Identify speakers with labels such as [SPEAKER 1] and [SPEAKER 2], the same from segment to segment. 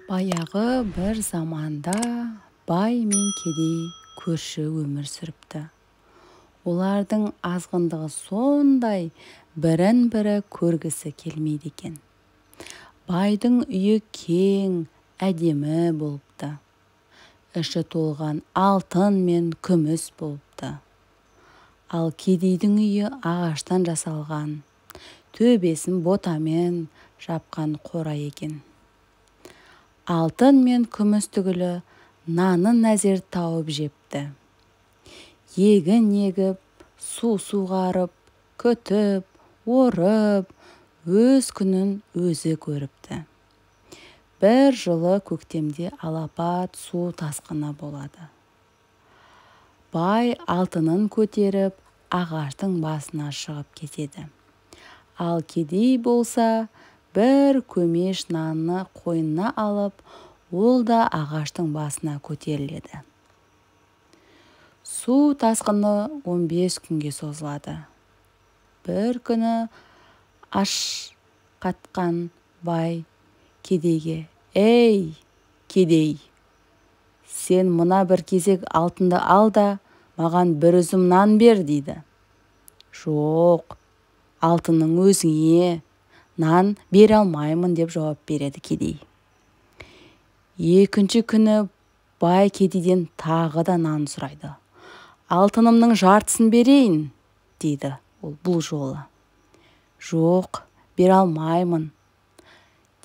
[SPEAKER 1] Баяғы бір заманда бай мен кедей көрші өмір сүріпті. Олардың азғындығы сондай, бірін-бірі көргісі келмейді екен. Байдың үйі кең, әдемі болыпты. Іші толған алтын мен күміс болыпты. Ал кедейдің үйі ағаштан жасалған, төбесін ботамен жапқан қора екен. Алтын мен күміс түгілі нанын әзер тауып жепті. Егін егіп, су суғарып, күтіп, орып, өз күнін өзі көріпті. Бір жылы көктемде алапат су тасқыны болады. Бай алтынын көтеріп, ағаштың басына шығып кетеді. Ал кедей болса, бір көмеш нанны қойнына алып, ол да ағаштың басына көтеріледі. Су тасқыны 15 күнге созылады. Бір күні аш қатқан бай кедейге: «Ей, кедей, сен мына бір кесек алтынды ал да, маған бір үзім нан бер» дейді. «Жоқ, алтынның өзіңе, нан бере алмаймын» деп жауап береді кедей. Екінші күні бай кедейден тағы да нан сұрайды. «Алтынымның жартысын берейін» дейді ол бұл жолы. «Жоқ, бере алмаймын»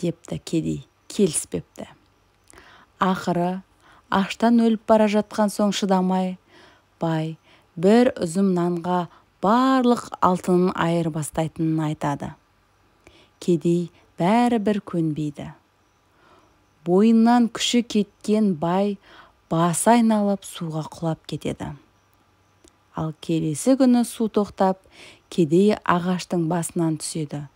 [SPEAKER 1] депті кедей, келіспепті. Ақыры аштан өліп бара жатқан соң шыдамай, бай бір үзім нанға барлық алтынын айырбастайтынын айтады. Кедей бәрібір көнбейді. Бойынан күші кеткен бай басы айналып суға құлап кетеді. Ал келесі күні су тоқтап, кедей ағаштың басынан түседі.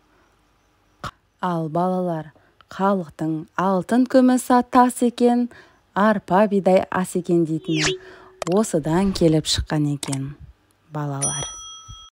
[SPEAKER 1] Ал балалар, халықтың алтын күмісі тас екен, арпа бидай ас екен дейтіні осыдан келіп шыққан екен, балалар.